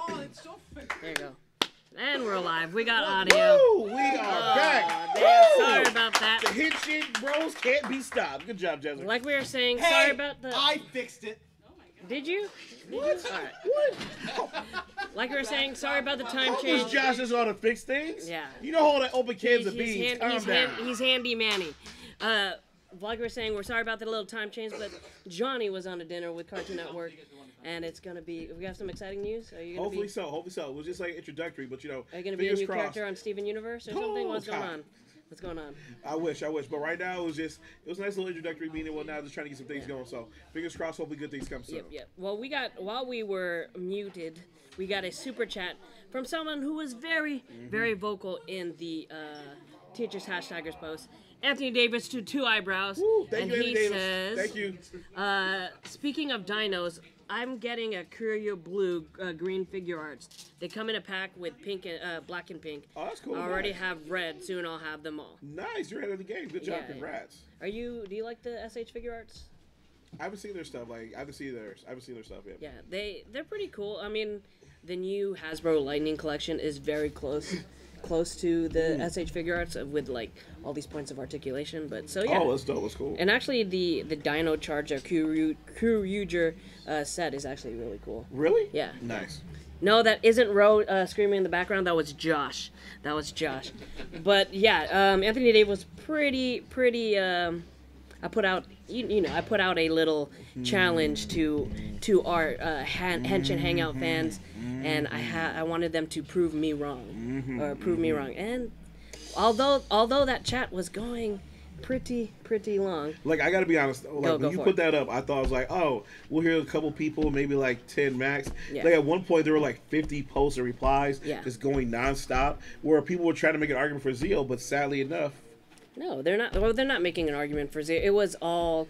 Oh, it's so fake. There you go. And we're alive. We got audio. Woo, we are back. Damn, sorry about that. The Henshin bros can't be stopped. Good job, Jezzer. Like we were saying, Hey, sorry about the... I fixed it. Did you? What? All right. What? Like we were saying, sorry about the time How change. much Josh is on to fix things? Yeah. You know all that open cans of beans. He's handy Manny. Like we were saying, we're sorry about the little time change, but Johnny was on a dinner with Cartoon Network, and it's gonna be. We have some exciting news. Are you gonna Hopefully so. Hopefully so. It was just like introductory, but you know, Are you gonna be a fingers new crossed. character on Steven Universe or something? Oh, What's going God. on? What's going on? I wish. But right now it was a nice little introductory meeting and whatnot, just trying to get some things going. So fingers crossed, hopefully good things come soon. Yep. Well, while we were muted, we got a super chat from someone who was very, very vocal in the Teachers Hashtaggers post. Anthony Davis to two eyebrows. Woo, thank and you, he Anthony Davis. says, Thank you. Speaking of dinos, I'm getting a Kishiryu blue green figure arts. They come in a pack with pink and black and pink. Oh, that's cool. I already Nice. have red. Soon I'll have them all. Nice, you're ahead of the game. Good job. Yeah. Congrats. Do you like the SH figure arts? I haven't seen their stuff. I haven't seen their stuff yet. Yeah, they're pretty cool. I mean, the new Hasbro Lightning collection is very close to the SH figure arts with like all these points of articulation. But so yeah. Oh, that's dope. That's cool. And actually, the Dino Charger Kyuryuger set is actually really cool. Really? Yeah. Nice. No, that isn't Ro screaming in the background. That was Josh. But yeah, Anthony Dave was pretty. I put out, I put out a little challenge to our Henshin Hangout fans, and I wanted them to prove me wrong, And although that chat was going pretty long. Like, I gotta be honest, like when you put that up, I thought I was like, oh, we'll hear a couple people, maybe like 10 max. Yeah. Like at one point there were like 50 posts and replies, just going nonstop, where people were trying to make an argument for Zeo, but sadly enough, no, they're not. Well, they're not making an argument for Zeo. It was all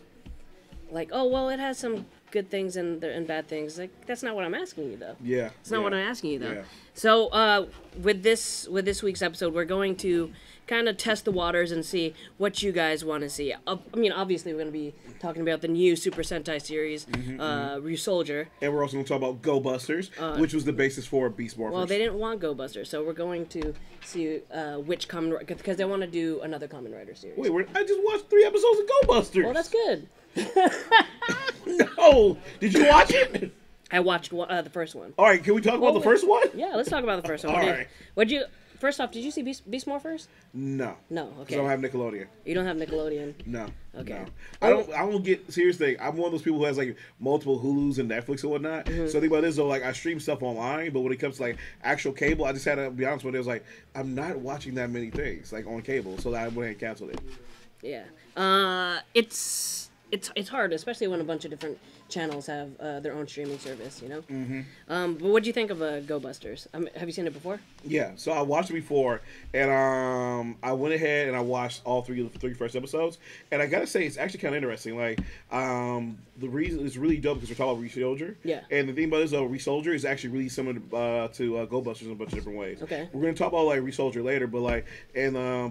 like, oh well, it has some good things and bad things. Like, that's not what I'm asking you though. Yeah. It's not what I'm asking you though. Yeah. So with this week's episode, we're going to kind of test the waters and see what you guys want to see. I mean, obviously, we're going to be talking about the new Super Sentai series, Ryusoulger. And we're also going to talk about Go Busters, which was the basis for Beast Morphers. Well, they didn't want Go Busters, so we're going to see which Kamen Rider, because they want to do another Kamen Rider series. Wait, I just watched 3 episodes of Go Busters. Well, that's good. No, did you watch it? I watched the first one. All right, can we talk about the first one? Yeah, let's talk about the first one. All right. First off, did you see Beast Morphers? No. No, okay. I don't have Nickelodeon. You don't have Nickelodeon? No. Okay. No. I don't get, serious thing, I'm one of those people who has like multiple Hulus and Netflix and whatnot. So the thing about this though, like I stream stuff online, but when it comes to like actual cable, I just had to be honest with it, was like, I'm not watching that many things like on cable, so that I went ahead and canceled it. Yeah. It's hard, especially when a bunch of different channels have their own streaming service, you know? But what do you think of Go Busters? Have you seen it before? Yeah, so I watched it before, and I went ahead and I watched all three first episodes, and I gotta say, it's actually kind of interesting. Like, the reason it's really dope because we're talking about Ryusoulger. Yeah. And the thing about this, Ryusoulger is actually really similar to Go Busters in a bunch of different ways. Okay. We're gonna talk about like Ryusoulger later, but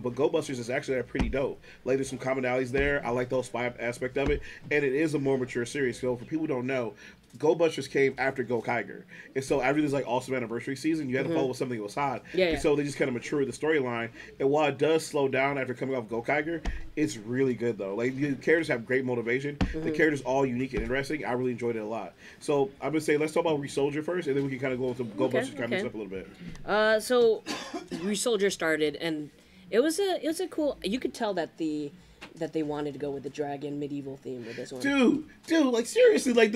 but Go Busters is actually pretty dope. Like, there's some commonalities there. I like the whole spy aspect of it, and it is a more mature series. So for people who don't know, Go Busters came after Go Kiger. And so after this like awesome anniversary season, you had to follow with something that was hot. Yeah. And so they just kind of matured the storyline. And while it does slow down after coming off Go Kiger, it's really good though. Like, the characters have great motivation. The characters all unique and interesting. I really enjoyed it a lot. So I'm gonna say let's talk about Ryusoulger first, and then we can kind of go into Go Busters kind of mix up a little bit. So Ryusoulger started, and it was a cool. You could tell that they wanted to go with the dragon medieval theme with this one. Dude, like seriously, like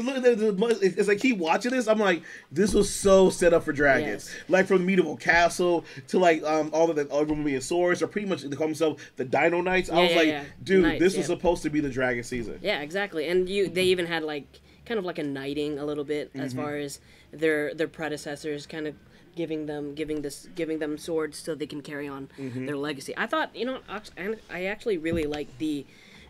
as I keep watching this, I'm like, this was so set up for dragons. Yes. Like from the medieval castle to like all of the Roman swords, or pretty much they call themselves the Dino Knights. I was like, dude, Knights, this was supposed to be the dragon season. Yeah, exactly. And they even had like kind of like a knighting a little bit as far as their predecessors kind of giving them swords so they can carry on their legacy. I thought, I actually really liked the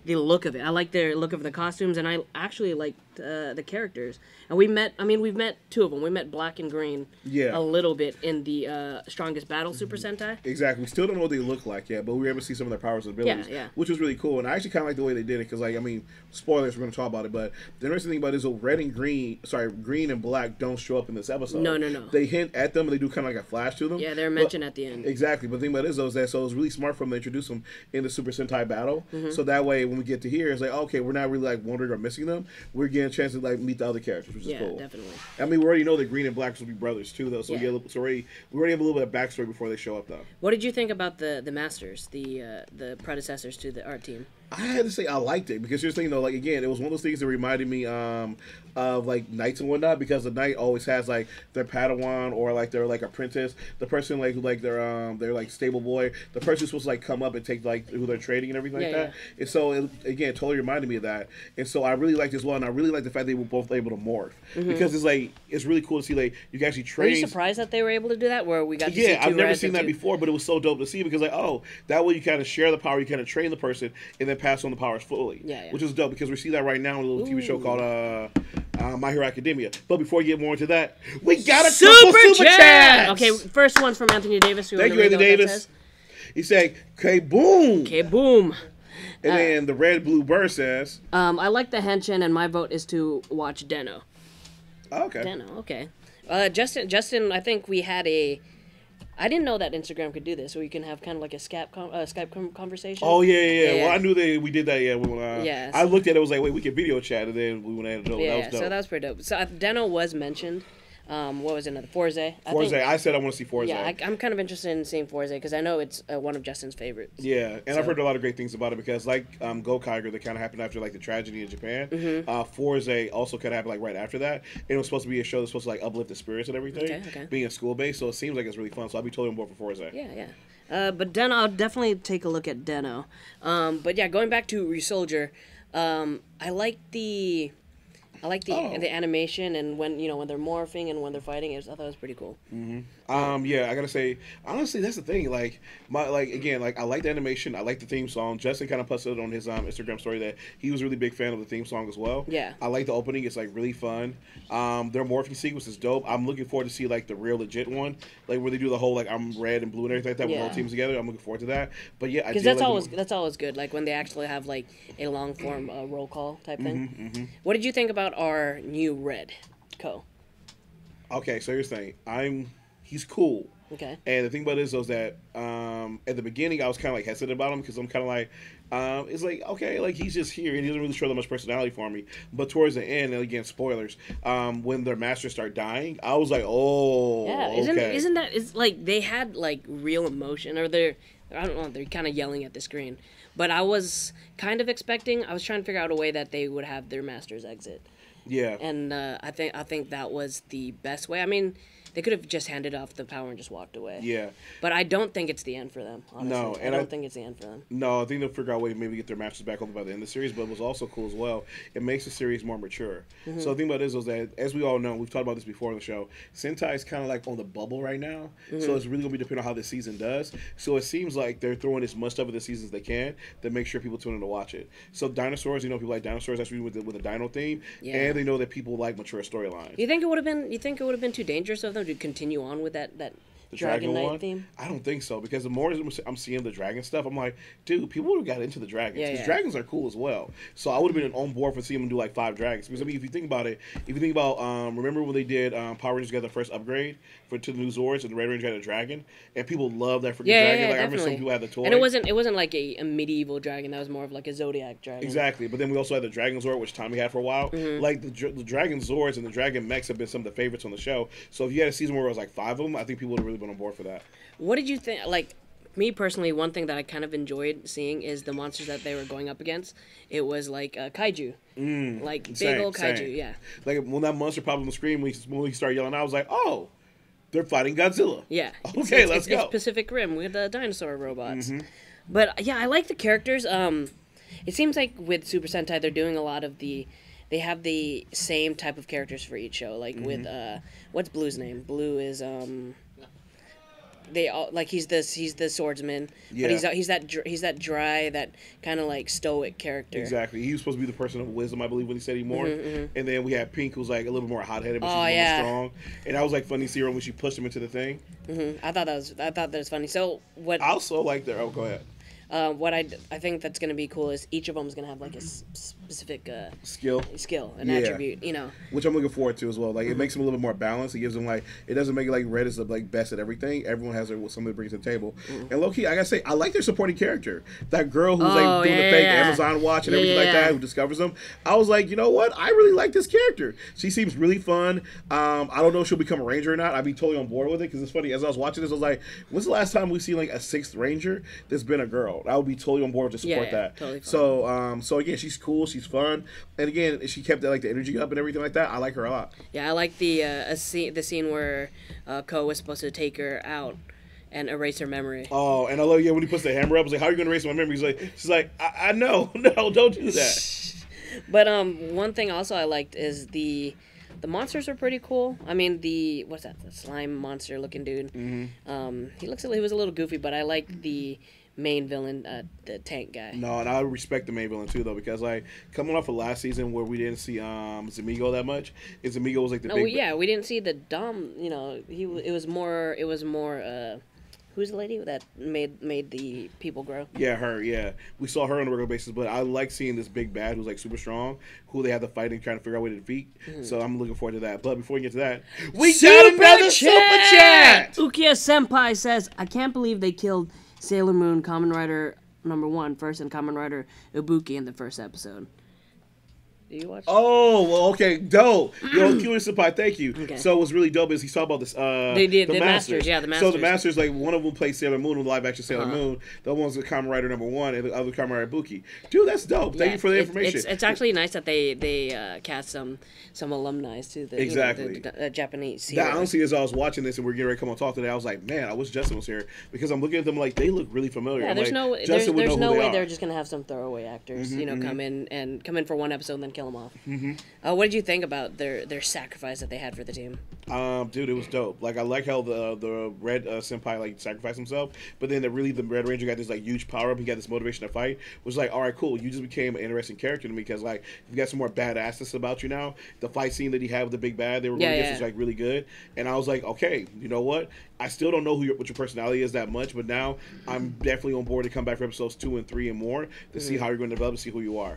look of it. I like the look of the costumes, and I actually like the characters, and we met. I mean, we've met two of them. We met Black and Green. Yeah. A little bit in the Strongest Battle Super Sentai. Exactly. We still don't know what they look like yet, but we were able to see some of their powers and abilities, which was really cool. And I actually kind of like the way they did it because, like, I mean, spoilers, we're going to talk about it, but the interesting thing about it is green and black don't show up in this episode. No. They hint at them and they do kind of like a flash to them. Yeah, they're mentioned at the end. Exactly. But the thing about it is, though, is that so it's really smart for them to introduce them in the Super Sentai battle. So that way, when we get to here, it's like, okay, we're not really like wondering or missing them. We're getting a chance to like meet the other characters, which is cool. Yeah, definitely. I mean, we already know that Green and Black will be brothers too, though. So we already have a little bit of backstory before they show up, though. What did you think about the Masters, the predecessors to the art team? I had to say I liked it because here's the thing, though. Like again, it was one of those things that reminded me of like knights and whatnot, because the knight always has like their Padawan or like their like apprentice, the person like their like stable boy, the person who's supposed to like come up and take like who they're trading and everything like that. And so it, again, totally reminded me of that. And so I really liked this one. And I really like the fact they were both able to morph because it's like it's really cool to see like you can actually train. Were you surprised that they were able to do that? Where we got to see I've never seen that before, but it was so dope to see because like that way you kind of share the power, you kind of train the person, and then pass on the powers fully, which is dope because we see that right now in a little TV show called My Hero Academia. But before we get more into that, we got a couple super chats. Okay, first one's from Anthony Davis. Thank you, Anthony Davis. He said, "K-boom." K-boom. And then the Red Blue Bird says, I like the Henshin, and my vote is to watch Den-O. Oh, okay. Den-O, okay. Justin, I think we had I didn't know that Instagram could do this, so you can have kind of like a Skype conversation. Oh, yeah. Well, I knew we did that, yes. I looked at it, was like, wait, we can video chat, and then we went ahead and do it. Yeah, that was dope. So that was pretty dope. So Den-O was mentioned. What was another? Forze. I said I want to see Forze. Yeah, I'm kind of interested in seeing Forze because I know it's one of Justin's favorites. Yeah, and I've heard a lot of great things about it because, like Gokaiger, that kind of happened after like the tragedy in Japan. Forze also kind of happened like right after that, and it was supposed to be a show that's supposed to like uplift the spirits and everything. Okay. Being a school based, so it seems like it's really fun. So I'll be totally on board for Forze. Yeah. But Den-O, I'll definitely take a look at Den-O. But yeah, going back to Ryusoulger, I like the animation and when they're morphing and when they're fighting. I thought it was pretty cool. I gotta say, honestly, that's the thing. Like I like the animation. I like the theme song. Justin kind of posted on his Instagram story that he was a really big fan of the theme song as well. Yeah, I like the opening. It's like really fun. Their morphing sequence is dope. I'm looking forward to see like the real legit one, like where they do the whole like I'm red and blue and everything like that with all teams together. I'm looking forward to that. But yeah, because that's always good. Like when they actually have like a long form roll call type thing. What did you think about our new Red Co? Okay, so here's the thing. He's cool. Okay. And the thing about it is that at the beginning I was kind of like hesitant about him because I'm kind of like, it's like, okay, like he's just here and he doesn't really show that much personality for me. But towards the end, and again, spoilers, when their masters start dying, I was like, oh, yeah. Isn't that, it's like they had like real emotion, or I don't know, they're kind of yelling at the screen. But I was kind of expecting, I was trying to figure out a way that they would have their masters exit. Yeah. And I think that was the best way. I mean, they could have just handed off the power and just walked away. Yeah. But I don't think it's the end for them, honestly. No, and I don't think it's the end for them. No, I think they'll figure out a way to maybe get their matches back over by the end of the series, but it was also cool as well. It makes the series more mature. So the thing about it is that, as we all know, we've talked about this before on the show, Sentai is kind of like on the bubble right now. So it's really going to be depending on how this season does. So it seems like they're throwing as much stuff of the season as they can to make sure people tune in to watch it. So dinosaurs, people like dinosaurs, that's with the dino theme, and they know that people like mature storylines. You think it would have been too dangerous of them to continue on with that the Dragon Knight theme? I don't think so, because the more I'm seeing the dragon stuff, I'm like, dude, people would have got into the dragons, because dragons are cool as well. So I would have been on board for seeing them do like 5 dragons, because I mean, if you think about it, remember when they did Power Rangers got the first upgrade to the new Zords, and the Red Ranger had a dragon, and people loved that freaking dragon. Like, I remember some people had the toy, and it wasn't like a medieval dragon. That was more of like a Zodiac dragon. Exactly. But then we also had the Dragon Zord, which Tommy had for a while. Like the Dragon Zords and the Dragon Mechs have been some of the favorites on the show. So if you had a season where it was like 5 of them, I think people would have really been on board for that. What did you think? Like, me personally, one thing that I kind of enjoyed seeing is the monsters that they were going up against. It was like kaiju, like big old kaiju. Yeah. Like when that monster popped on the screen when he started yelling, I was like, oh, they're fighting Godzilla. Yeah. Okay, let's go. It's Pacific Rim with the dinosaur robots. But yeah, I like the characters. It seems like with Super Sentai, they're doing a lot of they have the same type of characters for each show. Like with what's Blue's name? Blue is they all like he's the swordsman, Yeah. but he's that dry, that kind of like stoic character. Exactly. He was supposed to be the person of wisdom, I believe, when he said he more. And then we had Pink, who's like a little more hot headed, but she's a little more strong. And that was like funny to see her when she pushed him into the thing. I thought that was funny. So what? I also like their. Oh, go ahead. What I think that's going to be cool is each of them is going to have like a specific skill, an attribute, you know. Which I'm looking forward to as well. Like it makes them a little bit more balanced. It gives them like it doesn't make it like Red is the like best at everything. Everyone has something to bring to the table. And low key, I gotta say, I like their supporting character. That girl who's like doing the fake Amazon watch and everything like that, who discovers them. I was like, you know what? I really like this character. She seems really fun. I don't know if she'll become a ranger or not. I'd be totally on board with it because it's funny. As I was watching this, I was like, when's the last time we've seen like a 6th ranger that's been a girl? I would be totally on board to support that. Totally fun. So again, she's cool, she's fun, and again, she kept like the energy up and everything like that. I like her a lot. Yeah, I like the scene where Ko was supposed to take her out and erase her memory. Oh, and I love when he puts the hammer up. I was like, "How are you going to erase my memory?" She's like, "I know, no, don't do that." But one thing also I liked is the monsters are pretty cool. I mean, the slime monster looking dude. He was a little goofy, but I like the main villain, the tank guy. No, and I respect the main villain too, though, because like coming off of last season where we didn't see Zamigo that much, and Zamigo was like the big. We didn't see the dumb. You know, it was more. Who's the lady that made the people grow? Yeah, her. Yeah, we saw her on a regular basis, but I like seeing this big bad who's like super strong, who they have to fight and trying to figure out a way to defeat. So I'm looking forward to that. But before we get to that, we got another super chat. Ukiya Senpai says, "I can't believe they killed Sailor Moon, Kamen Rider #1 first, and Kamen Rider Ibuki in the first episode." Do you watch? Oh, well, okay, dope. Yo, Kishiryu Senpai, thank you. Okay. So what's really dope is he saw about this. The Masters, yeah, the Masters. So the Masters, like one of them plays Sailor Moon, live action Sailor Moon. The other one's the Kamen Rider #1, and the other Kamen Rider Ibuki. Dude, that's dope. Thank you for the information. It's actually nice that they cast some alumni to the exactly the Japanese series. That honestly, as I was watching this and we're getting ready to come on talk today, I was like, man, I wish Justin was here because I'm looking at them like they look really familiar. Yeah, there's no way they're just gonna have some throwaway actors, come in for one episode and then kill them off. What did you think about their sacrifice that they had for the team? Dude, it was dope. Like I like how the Red Senpai like sacrificed himself, but then the Red Ranger got this like huge power up. He got this motivation to fight. Was like, all right, cool. You just became an interesting character to me because like you got some more badassness about you now. The fight scene that he had with the big bad they were going against was like really good, and I was like, okay, you know what? I still don't know what your personality is that much, but now I'm definitely on board to come back for episodes 2 and 3 and more to see how you're going to develop and see who you are.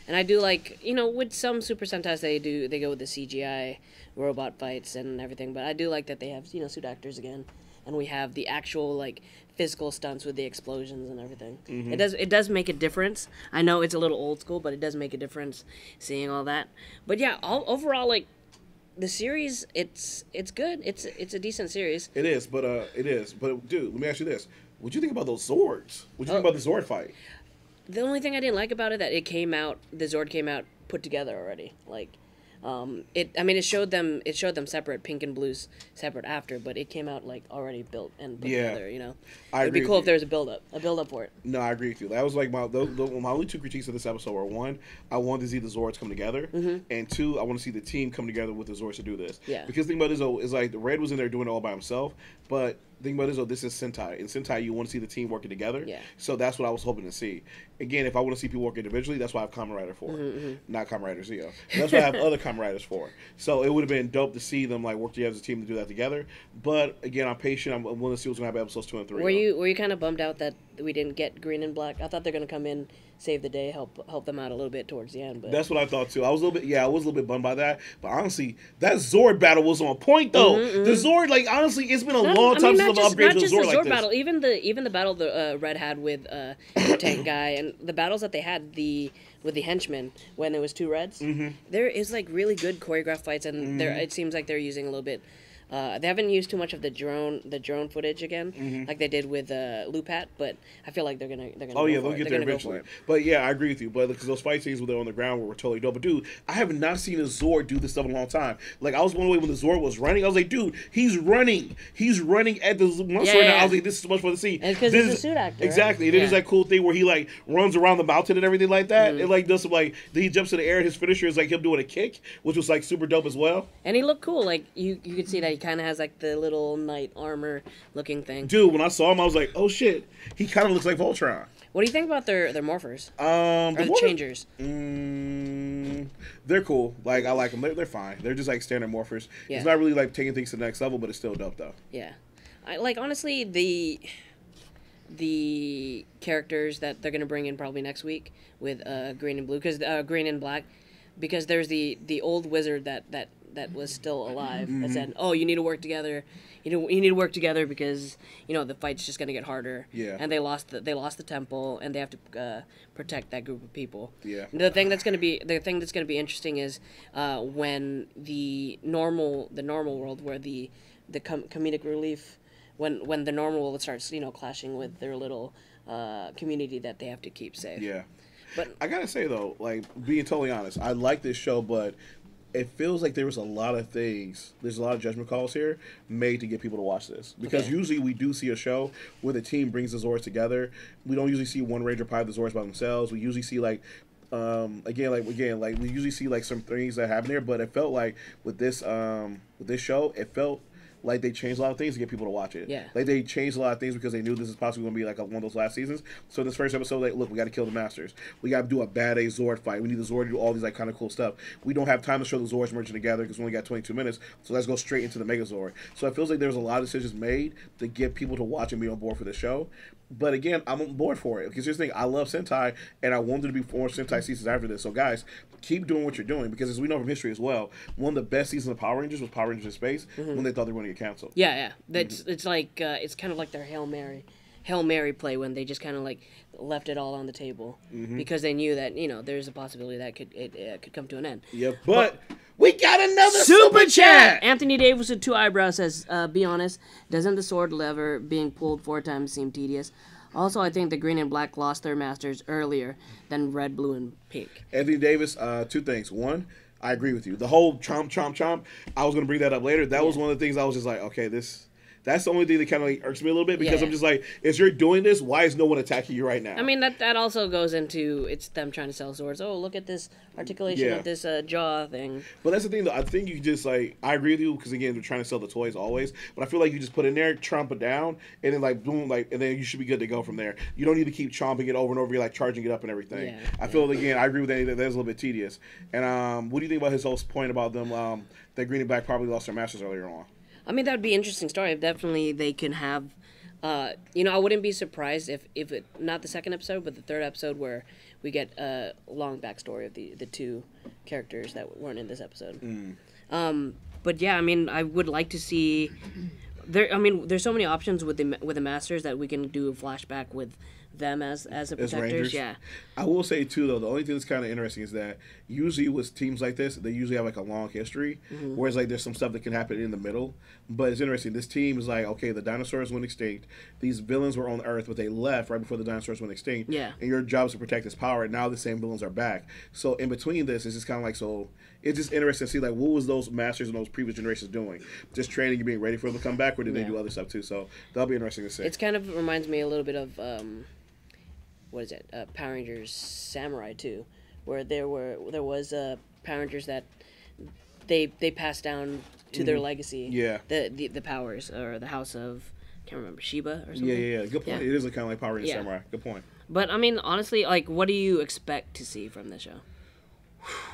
And I do like, with some Super Sentais they go with the CGI robot fights and everything, but I do like that they have, suit actors again, and we have the actual, like, physical stunts with the explosions and everything. It does make a difference. I know it's a little old school, but it does make a difference seeing all that. But yeah, overall, like, the series, it's good. It's a decent series. It is. But dude, let me ask you this. What'd you think about those Zords? What'd you think about the Zord fight? The only thing I didn't like about it that the Zord came out put together already. Like, it showed them separate, pink and blues separate after, but it came out like already built and put together. It'd be cool if there was a build up for it. No, I agree with you. That was like my only 2 critiques of this episode were 1, I wanted to see the Zords come together, and 2, I want to see the team come together with the Zords to do this. Yeah. Because the thing about this is like the Red was in there doing it all by himself, but the thing about this is Sentai. In Sentai, you want to see the team working together. Yeah. So that's what I was hoping to see. Again, if I want to see people work individually, that's why I have Kamen Rider for. Not Kamen Rider Zeo. That's what I have other Kamen Riders for. So it would have been dope to see them like work together as a team to do that together. But again, I'm patient. I'm willing to see what's going to happen episodes 2 and 3. Were you kind of bummed out that we didn't get Green and Black? I thought they're going to come in, save the day, help them out a little bit towards the end. But that's what I thought too. I was a little bit bummed by that. But honestly, that Zord battle was on point though. The Zord, like honestly, it's been a long time since I've upgraded to a Zord like this. Battle, even the battle the Red had with the tank guy, and the battles that they had with the henchmen when it was 2 Reds, there is like really good choreographed fights, and it seems like they're using a little bit. They haven't used too much of the drone footage again, like they did with Lupat, but I feel like they're gonna. Oh yeah, they'll get there eventually. But yeah, I agree with you. But because those fight scenes where they're on the ground were totally dope. But dude, I have not seen a Zord do this stuff in a long time. Like I was blown away when the Zord was running. I was like, dude, he's running at the monster right now. I was like, this is so much fun to see. Because he's a suit actor. Exactly. Right? And there's that cool thing where he like runs around the mountain and everything like that. It like does some like then he jumps in the air and his finisher is like him doing a kick, which was like super dope as well. And he looked cool. Like you could see that he kind of has like the little knight armor looking thing. Dude, when I saw him, I was like, oh shit, he kind of looks like Voltron. What do you think about their morphers? The changers. They're cool. Like I like them. They're fine. They're just like standard morphers. Yeah. It's not really like taking things to the next level, but it's still dope though. Yeah, I like honestly the characters that they're gonna bring in probably next week with green and blue, because green and black, because there's the old wizard that was still alive that said, oh, you need to work together. You need to work together because the fight's just gonna get harder. Yeah. And they lost the temple, and they have to protect that group of people. Yeah. The thing that's gonna be interesting is when the normal world, where the comedic relief, when the normal world starts clashing with their little community that they have to keep safe. Yeah. But I gotta say though, like being totally honest, I like this show, but it feels like there was a lot of things. There's a lot of judgment calls here made to get people to watch this, because usually we do see a show where the team brings the Zords together. We don't usually see one Ranger pie the Zords by themselves. We usually see like we usually see like some things that happen there. But it felt like with this show, it felt like they changed a lot of things to get people to watch it. Yeah. Like they changed a lot of things because they knew this is possibly going to be like one of those last seasons. So in this first episode, like, look, we got to kill the Masters. We got to do a badass Zord fight. We need the Zord to do all these like kind of cool stuff. We don't have time to show the Zords merging together because we only got 22 minutes. So let's go straight into the Megazord. So it feels like there's a lot of decisions made to get people to watch and be on board for the show. But again, I'm on board for it because here's the thing: I love Sentai, and I wanted to be more Sentai seasons after this. So guys, keep doing what you're doing, because as we know from history as well, one of the best seasons of Power Rangers was Power Rangers in Space, when they thought they were going to get canceled. Yeah. It's like it's kind of like their Hail Mary play, when they just kind of like left it all on the table because they knew that there's a possibility that it could come to an end. Yep, but we got another super chat. Anthony Davis with 2 eyebrows says, "Be honest, doesn't the sword lever being pulled 4 times seem tedious? Also, I think the green and black lost their masters earlier than red, blue, and pink." Anthony Davis, 2 things. One, I agree with you. The whole chomp. I was going to bring that up later. That was one of the things I was just like, okay, that's the only thing that kind of like irks me a little bit, because I'm just like, as you're doing this, why is no one attacking you right now? I mean, that also goes into it's them trying to sell swords. Oh, look at this articulation of this jaw thing. But that's the thing, though. I think you just like, I agree with you, because again, they're trying to sell the toys always. But I feel like you just put in there, chomp it down, and then like boom, like, and then you should be good to go from there. You don't need to keep chomping it over and over, like charging it up and everything. Yeah, I feel again, I agree with Andy that that's a little bit tedious. And what do you think about his whole point about them that green and black probably lost their masters earlier on? I mean, that would be an interesting story. Definitely, they can have, I wouldn't be surprised if it, not the second episode, but the third episode, where we get a long backstory of the 2 characters that weren't in this episode. But yeah, I mean, I would like to see. There's so many options with the Masters that we can do a flashback with them as the protectors. Rangers. Yeah. I will say too, though, the only thing that's kind of interesting is that usually with teams like this, they usually have like a long history, whereas like there's some stuff that can happen in the middle. But it's interesting. This team is like, okay, the dinosaurs went extinct. These villains were on Earth, but they left right before the dinosaurs went extinct. Yeah. And your job is to protect this power. And now the same villains are back. So in between this, it's just kind of like, so it's just interesting to see like what was those masters and those previous generations doing? Just training, you being ready for them to come back, or did they do other stuff too? So that'll be interesting to see. It's kind of reminds me a little bit of what is it? Power Rangers Samurai 2, where there was Power Rangers that they passed down to their legacy. Yeah. The powers, or the house of, I can't remember, Shiba or something. Yeah. Good point. Yeah. It is kind of like Power Rangers Samurai. Good point. But I mean, honestly, like, what do you expect to see from this show?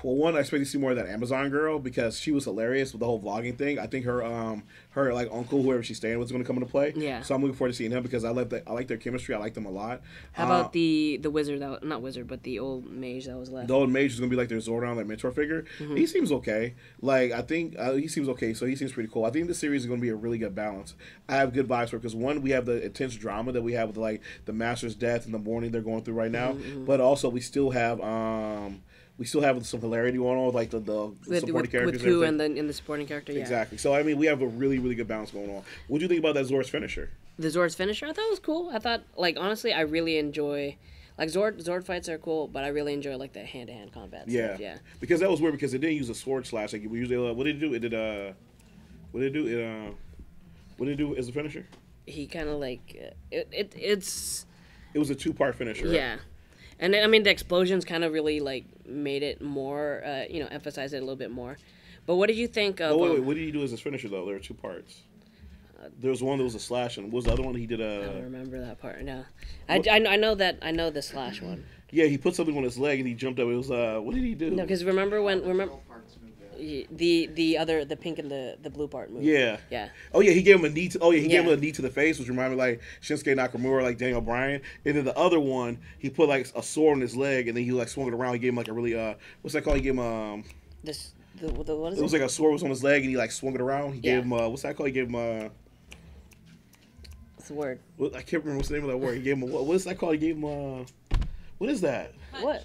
Well, one, I expect to see more of that Amazon girl, because she was hilarious with the whole vlogging thing. I think her like uncle, whoever she's staying with, is going to come into play. Yeah. So I'm looking forward to seeing him, because I like their chemistry. I like them a lot. How about the wizard not wizard, but the old mage that was left? The old mage is going to be like their Zordon, their mentor figure. He seems okay. Like, I think he seems okay. So he seems pretty cool. I think the series is going to be a really good balance. I have good vibes for it, because one, we have the intense drama that we have with like the master's death and the mourning they're going through right now, but also we still have some hilarity going on with like the supporting characters. With Ku and the supporting character, yeah. Exactly. So, I mean, we have a really, really good balance going on. What do you think about that Zord's finisher? The Zord's finisher? I thought it was cool. I thought, like, honestly, I really enjoy... Like, Zord fights are cool, but I really enjoy, like, the hand-to-hand combat stuff. Yeah. Because that was weird, because it didn't use a sword slash. Like, we usually... what did it do? What did it do? What did it do as a finisher? He kind of, like... It's... It was a 2-part finisher, right? Yeah. And I mean, the explosions kind of really like made it more, emphasize it a little bit more. But what did you think of? Wait, what did he do as his finisher though? There were 2 parts. There was one that was a slash, and what was the other one he did? I don't remember that part. No, I know that. I know the slash one. Yeah, he put something on his leg and he jumped up. It was what did he do? No, because remember the pink and the blue part moved. Yeah. Yeah. Oh yeah, he gave him a knee. Gave him a knee to the face, which reminded me like Shinsuke Nakamura, like Daniel Bryan. And then the other one, he put like a sword on his leg, and then he like swung it around. He gave him like a really what's that called? He gave him what is it was like a sword was on his leg, and he like swung it around. He gave him what's that called? He gave him what's the word? I can't remember what's the name of that word. He gave him what is that called? He gave him what is that? What?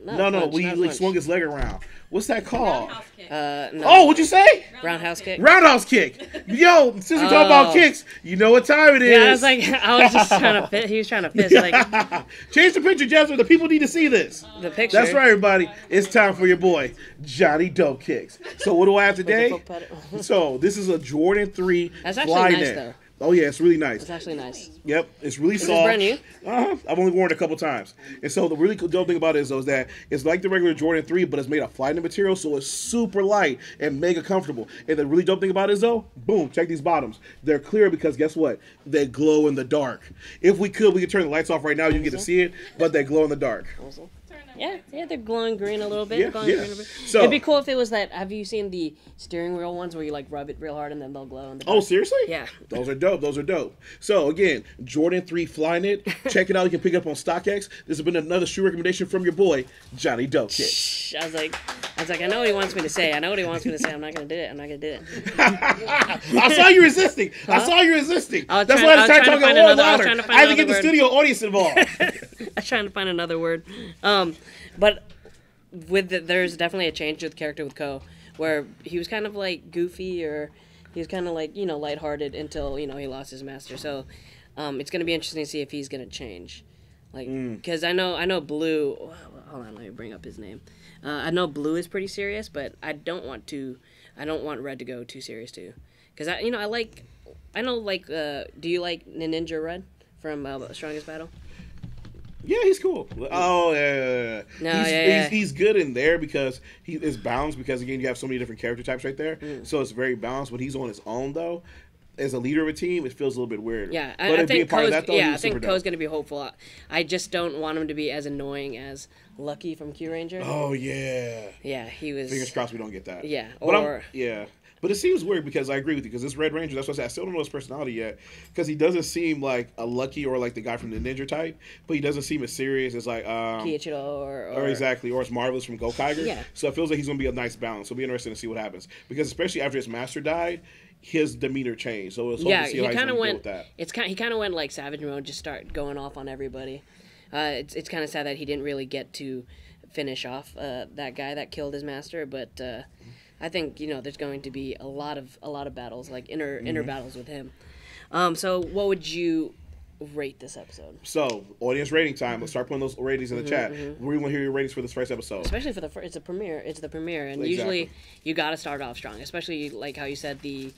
No, he like swung his leg around. What's that called? Roundhouse kick. No. Oh, what'd you say? Roundhouse kick. Roundhouse kick. Yo, since we're talking about kicks, you know what time it is. Yeah, I was just trying to fit. He was trying to fist like change the picture, Jezzer. The people need to see this. the picture. That's right, everybody. It's time for your boy, Johnny Dope Kicks. So what do I have today? So this is a Jordan 3 That's actually fly nice net. though. Oh yeah, it's really nice. It's actually nice. Yep, it's really Is soft. this brand new? I've only worn it a couple times. And so the really dope thing about it is that it's like the regular Jordan 3, but it's made of Flyknit material, so it's super light and mega comfortable. And the really dope thing about it is though, boom, check these bottoms. They're clear because guess what? They glow in the dark. If we could turn the lights off right now. You get to see it, but they glow in the dark. Yeah, they're glowing green a little bit. Yeah, Glowing yeah. green a little bit. So- It'd be cool if it was that. Have you seen the steering wheel ones where you like rub it real hard and then they'll glow in the dark? Oh, seriously? Yeah. Those are dope. So, again, Jordan 3 Flyknit. Check it out. You can pick it up on StockX. This has been another shoe recommendation from your boy, Johnny Dope Kicks. Shh, I was like, I know what he wants me to say. I'm not going to do it. I saw you resisting. That's why I was trying to talk a little louder. I had to get the studio audience involved. I was trying to find another word. But there's definitely a change with the character with Ko, where he was kind of like goofy, or he was kind of like, lighthearted until, he lost his master. So it's going to be interesting to see if he's going to change. Like, because I know Blue, hold on, let me bring up his name. I know Blue is pretty serious, but I don't want Red to go too serious too. Because do you like Ninja Red from Strongest Battle? Yeah, he's cool. Oh, yeah. No, he's good in there because he is balanced because, again, you have so many different character types right there. So it's very balanced. When he's on his own, though, as a leader of a team, it feels a little bit weird. Yeah, but I think part of that, though, I think Ko's going to be hopeful. I just don't want him to be as annoying as Lucky from Q Ranger. Oh, yeah. Yeah, he was... Fingers crossed we don't get that. Yeah, But it seems weird because I agree with you because this Red Ranger, that's what I said, I still don't know his personality yet because he doesn't seem like a Lucky or like the guy from the Ninja type, but he doesn't seem as serious as like Kiichiro or exactly, or as Marvelous from Gokaiger. Yeah. So it feels like he's going to be a nice balance. So it'll be interesting to see what happens because especially after his master died, his demeanor changed. So it's hard to see how he's going to deal with that. He kind of went like Savage Mode, just start going off on everybody. It's kind of sad that he didn't really get to finish off that guy that killed his master, but I think there's going to be a lot of battles, like inner battles with him. So what would you rate this episode? So audience rating time. Let's start putting those ratings in the chat. We want to hear your ratings for this first episode, especially for it's the premiere. It's the premiere, and usually you got to start off strong, especially like how you said the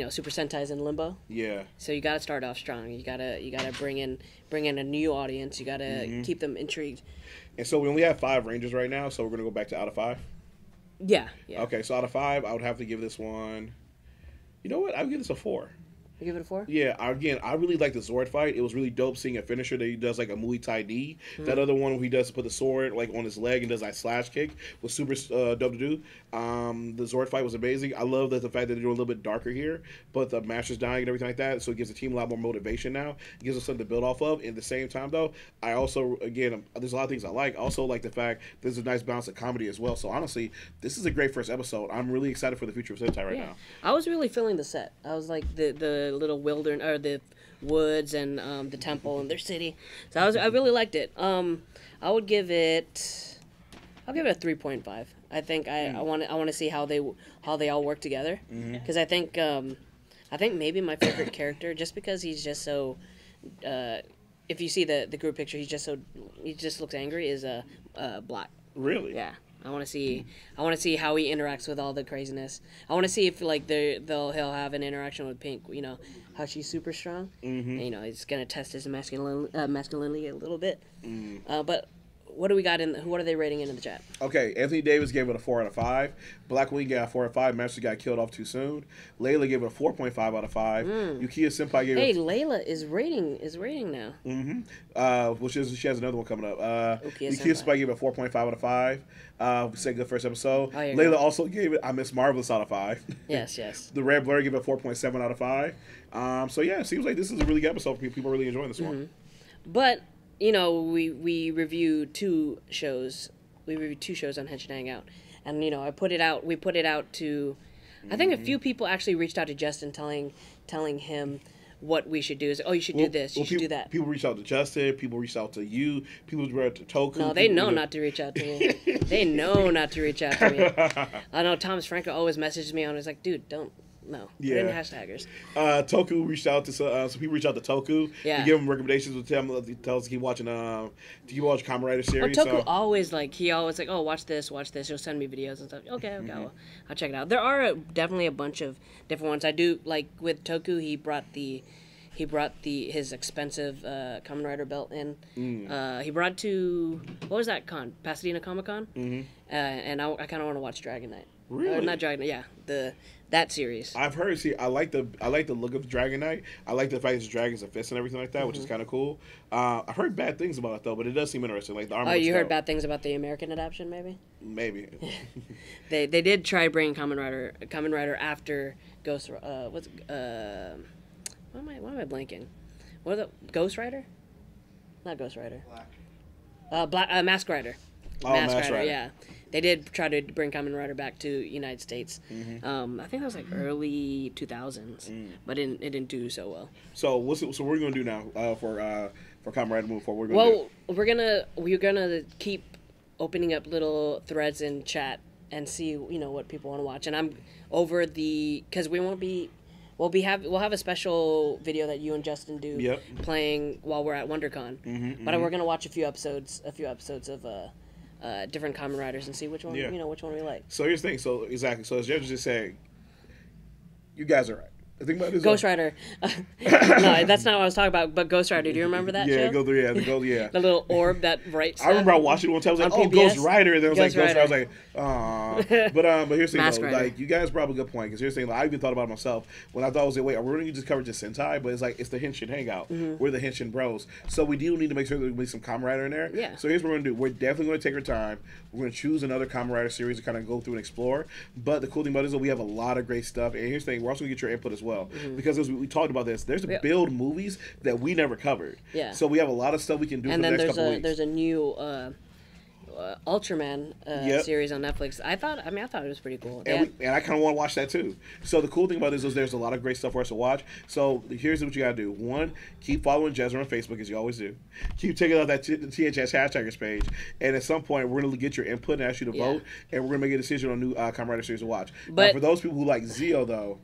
Super Sentai's in limbo. Yeah. So you got to start off strong. You gotta bring in a new audience. You got to keep them intrigued. And so we only have 5 Rangers right now, so we're gonna go back to out of 5. Yeah. Okay, so out of 5, I would have to give this one. You know what? I would give this a 4. You give it a 4? Yeah, again, I really like the sword fight. It was really dope seeing a finisher that he does like a Muay Thai knee. That other one where he does put the sword like on his leg and does that slash kick was super dope to do. The sword fight was amazing. I love that the fact that they're doing a little bit darker here, but the master's dying and everything like that, so it gives the team a lot more motivation now. It gives us something to build off of. At the same time, though, I also, again, there's a lot of things I like. I also like the fact there's a nice balance of comedy as well. So honestly, this is a great first episode. I'm really excited for the future of Sentai right now. I was really feeling the set. I was like the little wilderness or the woods and the temple and their city. So I really liked it. I would give it. I'll give it a 3.5. I think I want to see how they all work together because I think maybe my favorite character, just because he's just so. If you see the group picture, he just looks angry. Is Black. Really? Yeah. I want to see how he interacts with all the craziness. I want to see if like he'll have an interaction with Pink. How she's super strong. And, it's gonna test his masculinity a little bit. But what do we got in? What are they rating in the chat? Okay, Anthony Davis gave it a 4 out of 5. Black Wing got a 4 out of 5. Master got killed off too soon. Layla gave it a 4.5 out of 5. Yukiya Senpai gave it. Hey, Layla is rating now. Which is she has another one coming up. Yukiya Senpai gave it a 4.5 out of 5. We said good first episode. Oh, Layla also gave it I Miss Marvelous out of 5. Yes. The Red Blur gave it a 4.7 out of 5. So yeah, it seems like this is a really good episode for people. People are really enjoying this one. But we reviewed 2 shows. We reviewed 2 shows on Henshin Hangout, and we put it out to. I think a few people actually reached out to Justin, telling him what we should do. Is you should do this, you should do that. People reached out to Justin. People reached out to you. People reached out to Toku. No, they know not to reach out to me. They know not to reach out to me. I know Thomas Franco always messages me on. He's like, dude, don't. No, put in hashtaggers. Toku reached out to some people reached out to Toku to give them recommendations. To tell us to keep watching Kamen Rider series. Well, Toku always watch this. He'll send me videos and stuff. Okay, I'll check it out. There are definitely a bunch of different ones. I do like with Toku. He brought his expensive Kamen Rider belt in. He brought to what was that con? Pasadena Comic Con. And I kind of want to watch Dragon Knight. Really? Not Dragon Knight. Yeah, that series. I've heard. See, I like the look of Dragon Knight. I like the fact it's dragons and fists and everything like that, which is kind of cool. I've heard bad things about it though, but it does seem interesting. Like the armor. Oh, you heard bad things about the American adaptation, maybe? Maybe. They did try bringing Kamen Rider after Ghost. Why am I blanking? What are the Ghost Rider? Not Ghost Rider. Mask Rider. Mask Rider. Yeah. They did try to bring Kamen Rider back to United States. I think that was like early 2000s, but it didn't do so well. So what we're going to do now for Kamen Rider moving forward? We're gonna keep opening up little threads in chat and see what people want to watch. And I'm over because we'll have a special video that you and Justin do playing while we're at WonderCon. But we're gonna watch a few episodes of different Kamen Riders and see which one which one we like. So here's the thing. So exactly. So as Jezzer just saying, you guys are right. The thing about this Ghost Rider. No, that's not what I was talking about. But Ghost Rider. Do you remember that? Yeah, show? the little orb that bright stuff. I remember I watched it one time. I was like, Ghost Rider. And then it was like Ghost Rider. I was like, aw. But here's the thing though. Like you guys brought up a good point because here's the thing. Like, I even thought about it myself when I thought I was like, wait, we're going to just cover just Sentai, but it's the Henshin Hangout. We're the Henshin Bros. So we do need to make sure that we make some Kamen Rider in there. Yeah. So here's what we're going to do. We're definitely going to take our time. We're going to choose another Kamen Rider series to kind of go through and explore. But the cool thing about it is that we have a lot of great stuff. And here's the thing. We're also going to get your input as well because as we talked about this. There's build movies that we never covered. Yeah. So we have a lot of stuff we can do for the next couple weeks. There's a new Ultraman series on Netflix. I thought it was pretty cool. And I kind of want to watch that too. So the cool thing about this is there's a lot of great stuff for us to watch. So here's what you gotta do. 1, keep following Jezzer on Facebook as you always do. Keep checking out that THS hashtaggers page. And at some point we're gonna get your input and ask you to vote. And we're gonna make a decision on new Kamen Rider series to watch. But now, for those people who like Zeo though,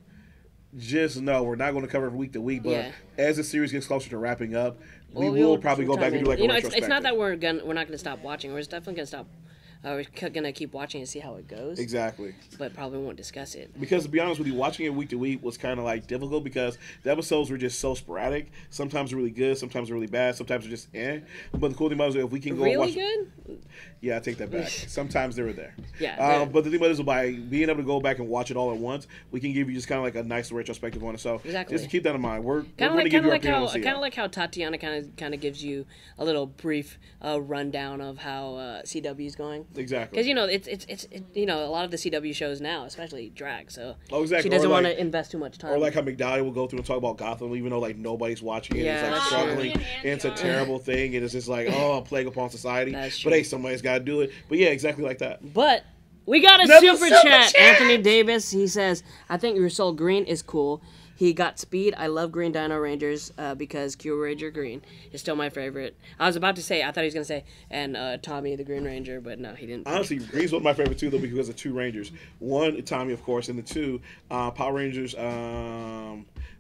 just know we're not going to cover it week to week, but as the series gets closer to wrapping up, we will probably go back and do like a retrospective. It's not that we're not going to stop watching. We're definitely going to stop. We're going to keep watching and see how it goes. Exactly. But probably won't discuss it. Because to be honest with you, watching it week to week was kind of like difficult because the episodes were just so sporadic. Sometimes really good, sometimes really bad, sometimes they're just eh. But the cool thing about it is if we can go really watch... good? Yeah, I take that back. Sometimes they were there. Yeah. But the thing about it is by being able to go back and watch it all at once, we can give you just kind of like a nice retrospective on it. So just to keep that in mind, we're going to give you our opinion on Zeo. Kind of like how Tatiana kind of gives you a little brief rundown of how CW is going. Exactly. Because it's a lot of the CW shows now, especially drag. So exactly. She doesn't want to invest too much time. Or like how McDowell will go through and talk about Gotham, even though like nobody's watching it. It's like struggling. And it's a terrible thing. And it's just like a plague upon society. But hey, somebody's got to do it. But yeah, exactly like that. But we got a super chat. Anthony Davis, he says, I think Ryusoulger Green is cool. He got speed. I love Green Dino Rangers because Kyo Ranger Green is still my favorite. I was about to say, I thought he was going to say, and Tommy the Green Ranger, but no, he didn't. Honestly, Green's one of my favorite too, though, because of 2 Rangers. 1, Tommy, of course, and the 2, Power Rangers,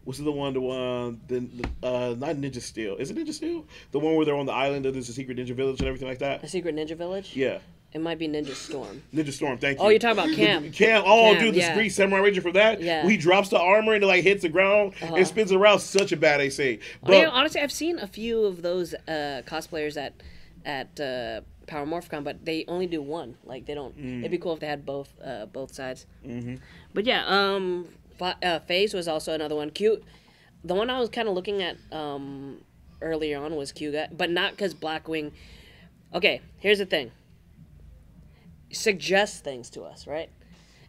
what's the one, not Ninja Steel. Is it Ninja Steel? The one where they're on the island and there's a secret ninja village and everything like that? A secret ninja village? Yeah. It might be Ninja Storm. Ninja Storm, thank you. Oh, you're talking about Cam. Dude, the Green Samurai Ranger for that. Yeah. When he drops the armor and it like hits the ground and spins around, such a bad AC. But honestly, I've seen a few of those cosplayers at Power Morphicon, but they only do one. Like they don't. It'd be cool if they had both sides. But yeah, Phase was also another one. Cute. The one I was kind of looking at earlier on was Q-Guy, but not because Blackwing. Okay, here's the thing. Suggest things to us, right?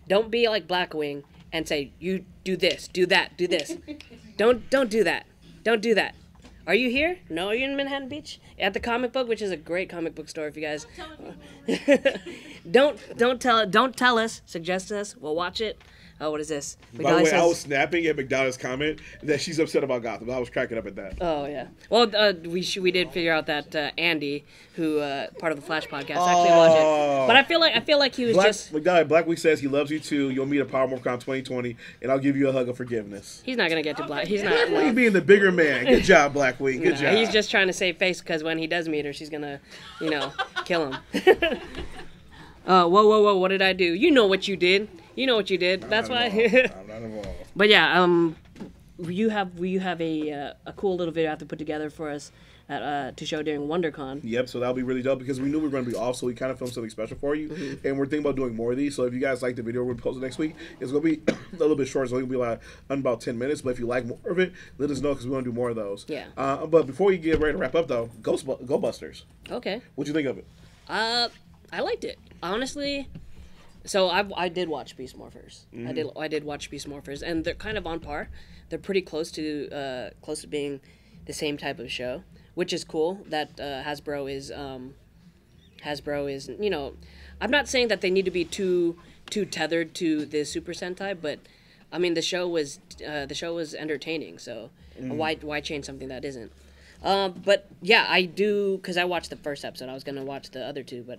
Don't be like Blackwing and say, you do this, do that, do this. Don't do that. Don't do that. Are you here? No, you're in Manhattan Beach at the comic book, which is a great comic book store. If you guys don't tell us, suggest us. We'll watch it. Oh, what is this? By the way, I was snapping at McDonald's comment that she's upset about Gotham. I was cracking up at that. Oh yeah. Well, we did figure out that Andy, who part of the Flash podcast, actually watched it. But I feel like he was just Blackwing says he loves you too. You'll meet at Power Morphicon 2020, and I'll give you a hug of forgiveness. He's not gonna get to Black. He's not. You being the bigger man. Good job, Blackwing. Good job. He's just trying to save face because when he does meet her, she's gonna, kill him. Whoa! What did I do? You know what you did. You know what you did. That's why. I'm not involved. But yeah, you have a cool little video I have to put together for us to show during WonderCon. Yep, so that'll be really dope because we knew we were going to be off, so we kind of filmed something special for you. And we're thinking about doing more of these. So if you guys like the video we're going to post next week, it's going to be a little bit short. It's only going to be like about 10 minutes. But if you like more of it, let us know because we want to do more of those. Yeah. But before we get ready to wrap up, though, Go Busters. Okay. What'd you think of it? I liked it, honestly. So I did watch Beast Morphers. I did watch Beast Morphers, and they're kind of on par. They're pretty close to being the same type of show, which is cool. That Hasbro is I'm not saying that they need to be too tethered to the Super Sentai, but I mean the show was entertaining. So why change something that isn't? But yeah, I do because I watched the first episode. I was gonna watch the other two, but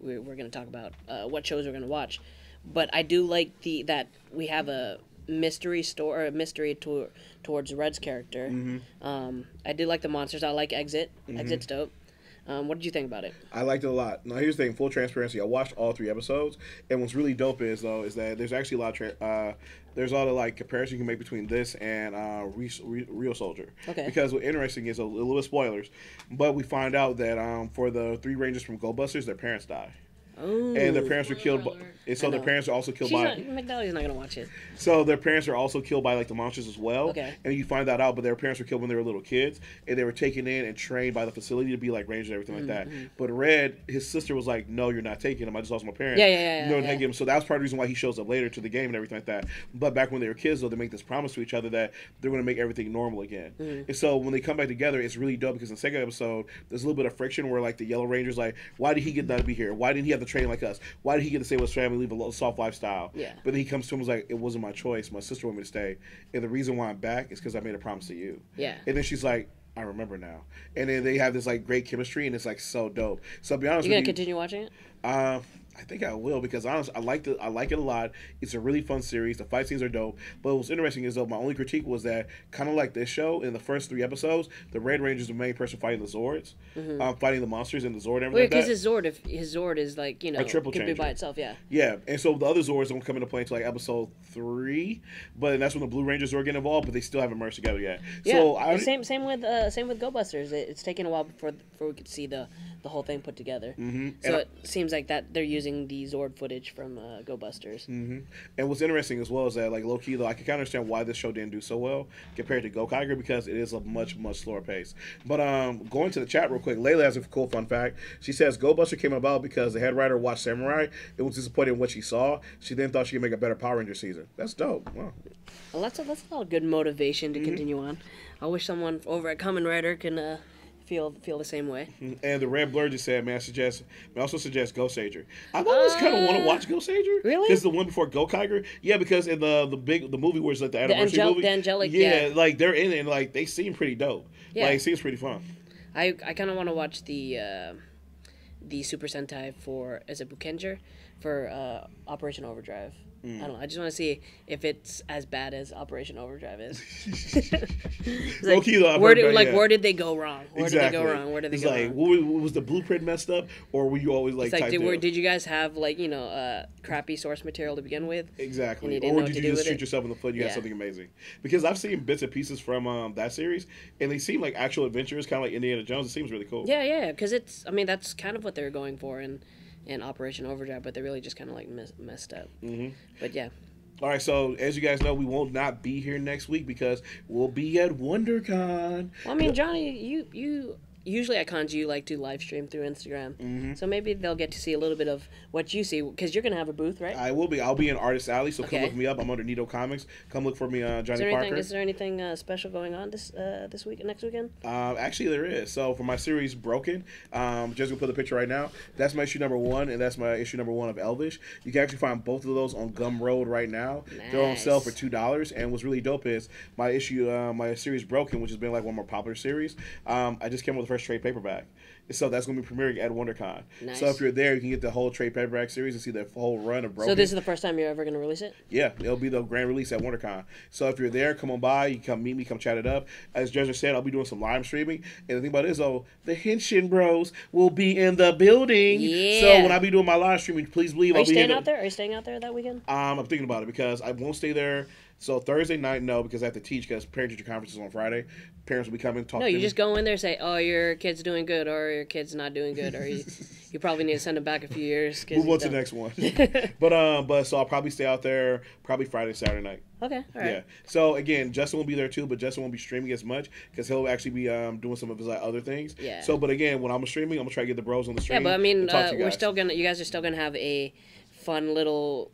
we're going to talk about what shows we're going to watch. But I do like that we have a mystery towards Red's character. I do like the monsters. I like Exit. Exit's dope. What did you think about it? I liked it a lot. Now, here's the thing. Full transparency. I watched all 3 episodes, and what's really dope is that there's actually a lot of there's a lot of like comparison you can make between this and Ryusoulger. Okay. Because what's interesting is a little bit of spoilers, but we find out that for the 3 Rangers from Go Busters, their parents die. Oh. And their parents were killed by, and so their parents are also killed by. McNally's not gonna watch it. So their parents are also killed by like the monsters as well. Okay. And you find that out, but their parents were killed when they were little kids, and they were taken in and trained by the facility to be like rangers and everything like that. But Red, his sister was like, "No, you're not taking him. I just lost my parents. Yeah. Take him." So that was part of the reason why he shows up later to the game and everything like that. But back when they were kids, though, they make this promise to each other that they're going to make everything normal again. And so when they come back together, it's really dope because in the second episode, there's a little bit of friction where like the Yellow Ranger's like, "Why did he get that to be here? Why didn't he have to train like us? Why did he get to stay with his family, leave a soft lifestyle?" Yeah. But then he comes to him and was like, "It wasn't my choice. My sister wanted me to stay. And the reason why I'm back is because I made a promise to you." Yeah. And then she's like, "I remember now." And then they have this like great chemistry, and it's like so dope. So I'll be honest You with gonna you. continue watching it? I think I will because honestly, I like it a lot. It's a really fun series. The fight scenes are dope. But what's interesting is though my only critique was that kind of like this show in the first 3 episodes, the Red Ranger's the main person fighting the Zords, fighting the monsters in the Zord and everything. Wait, because his Zord is like a triple can be changer by itself, yeah. Yeah, and so the other Zords don't come into play until like episode 3, but that's when the Blue Rangers Zord get involved, but they still haven't merged together yet. Yeah, So same with Go Busters. It's taken a while before we could see the whole thing put together. So it seems like that they're using the Zord footage from Go Busters. And what's interesting as well is that, like, low key though, I can kind of understand why this show didn't do so well compared to Go Kiger because it is a much slower pace. But going to the chat real quick, Layla has a cool fun fact. She says Go Buster came about because the head writer watched Samurai and was disappointed in what she saw. She then thought she could make a better Power Ranger season. That's dope. Wow. Well, that's a lot of good motivation to continue on. I wish someone over at Kamen Rider can feel the same way. And the Red Blur just said, "Man, I also suggest Ghost Sager." I've always kind of want to watch Ghost Sager. Really? Because the one before Go Kiger. Yeah, because in the movie where it's like the anniversary movie, the angelic, yeah, like they're in it and like they seem pretty dope. Yeah. Like it seems pretty fun. I kind of want to watch the Super Sentai for as a Bukenger for Operation Overdrive. I don't know. I just want to see if it's as bad as Operation Overdrive is. Low key though, where did they go wrong? Where did they go wrong? Where did they it's go like, wrong? Was the blueprint messed up, or were you always like? It's like, did you guys have like crappy source material to begin with? Exactly. Or did you just shoot yourself in the foot? And you had something amazing. Because I've seen bits and pieces from that series, and they seem like actual adventures, kind of like Indiana Jones. It seems really cool. Yeah. Because that's kind of what they're going for in Operation Overdrive, but they really just kind of like messed up. Mm-hmm. But yeah. All right, so as you guys know, we will not be here next week because we'll be at WonderCon. Well, I mean, Johnny, you usually at cons you like to live stream through Instagram, so maybe they'll get to see a little bit of what you see because you're gonna have a booth, right? I will be. I'll be in Artist Alley, so come look me up. I'm under Nito Comics. Come look for me, Johnny Parker. Is there anything special going on this week, next weekend? Actually, there is. So for my series Broken, just gonna put the picture right now. That's my issue number 1, and that's my issue number 1 of Elvish. You can actually find both of those on Gumroad right now. Nice. They're on sale for $2. And what's really dope is my issue, my series Broken, which has been like one of my popular series. I just came up with the first trade paperback. So that's going to be premiering at WonderCon. Nice. So if you're there, you can get the whole trade paperback series and see the whole run of Broken. So this is the first time you're ever going to release it? Yeah, it'll be the grand release at WonderCon. So if you're there, come on by. You can come meet me, come chat it up. As Jezzer said, I'll be doing some live streaming. And the thing about it is, though, the Henshin Bros will be in the building. Yeah. So when I be doing my live streaming, please believe I'll be staying out there? Are you staying out there that weekend? I'm thinking about it because I won't stay there. So Thursday night, no, because I have to teach because parent-teacher conference is on Friday. Parents will be coming talking. No, you just go in there and say, oh, your kid's doing good or your kid's not doing good or you probably need to send them back a few years. Move on to the next one. But so I'll probably stay out there probably Friday, Saturday night. Okay, all right. Yeah. So again, Justin will be there too, but Justin won't be streaming as much because he'll actually be doing some of his other things. Yeah. So, but again, when I'm streaming, I'm gonna try to get the bros on the stream. Yeah, but I mean, you guys are still gonna have a fun little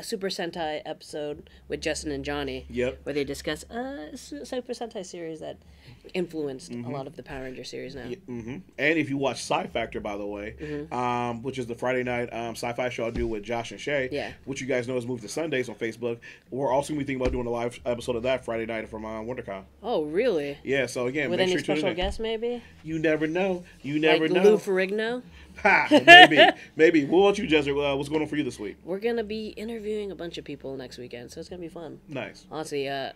Super Sentai episode with Justin and Johnny. Yep. Where they discuss Super Sentai series that influenced a lot of the Power Ranger series now. Yeah, and if you watch Sci Factor, by the way, which is the Friday night sci-fi show I do with Josh and Shay, which you guys know is moved to Sundays on Facebook, we're also going to be thinking about doing a live episode of that Friday night from WonderCon. Oh, really? Yeah, so again, with make any sure special guests, maybe? You never know. You never know. Lou Ferrigno? Ha, maybe. What about you, Jezzer? What's going on for you this week? We're going to be interviewing a bunch of people next weekend, so it's going to be fun. Nice. Honestly, I'm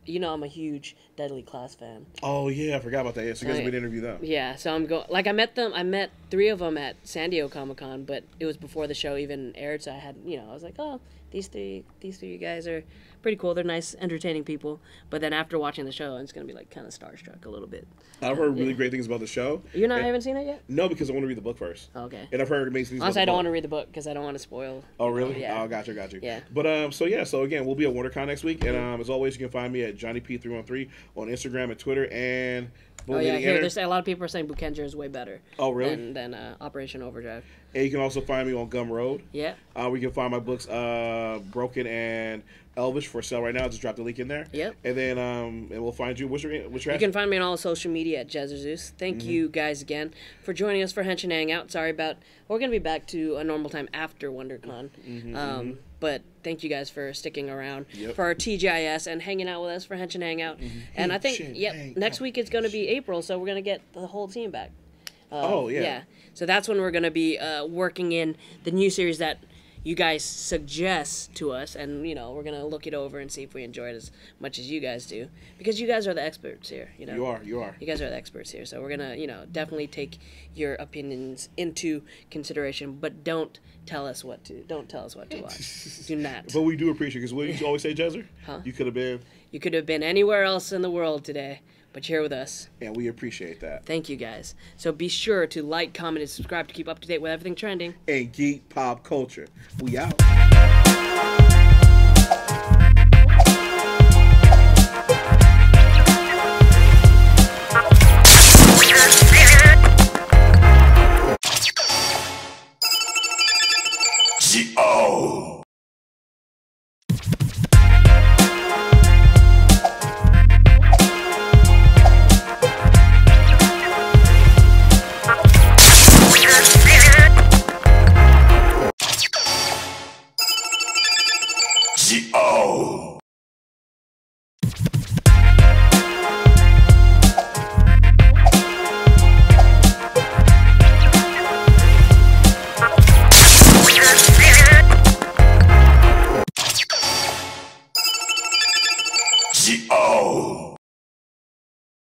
a huge Deadly Class fan. Oh, yeah, I forgot about that. Yeah, so you guys will interview them. Yeah, so I'm going... Like, I met 3 of them at San Diego Comic-Con, but it was before the show even aired, so I had, I was like, oh, these three guys are pretty cool. They're nice, entertaining people. But then after watching the show, I'm just going to be, like, kind of starstruck a little bit. I've heard really great things about the show. You haven't seen it yet? No, because I want to read the book first. Oh, okay. And I've heard amazing things Honestly, I don't want to read the book because I don't want to spoil. Oh, really? Yeah. Oh, got you. Yeah. But, so again, we'll be at WonderCon next week. And as always, you can find me at JohnnyP313 on Instagram and Twitter. And... there's a lot of people are saying Bukenger is way better. Oh, really? Than Operation Overdrive. And you can also find me on Gumroad. Yeah. We can find my books, Broken and Elvish, for sale right now. Just drop the link in there. Yep. And then and we'll find you. What's your You can find me on all social media at Jezzer. Thank you guys again for joining us for Henshin Hangout. Sorry about... We're going to be back to a normal time after WonderCon. But thank you guys for sticking around for our TGIS and hanging out with us for Henshin Hangout. And I think, next week it's going to be April, so we're going to get the whole team back. Yeah. So that's when we're going to be working in the new series that you guys suggest to us, and we're gonna look it over and see if we enjoy it as much as you guys do, because you guys are the experts here. You are. You guys are the experts here, so we're gonna definitely take your opinions into consideration, but don't tell us what to watch. Do not. But we do appreciate it, because what you always say, Jezzer? Huh? You could have been anywhere else in the world today, but you're here with us. And we appreciate that. Thank you, guys. So be sure to like, comment, and subscribe to keep up to date with everything trending. And geek pop culture. We out.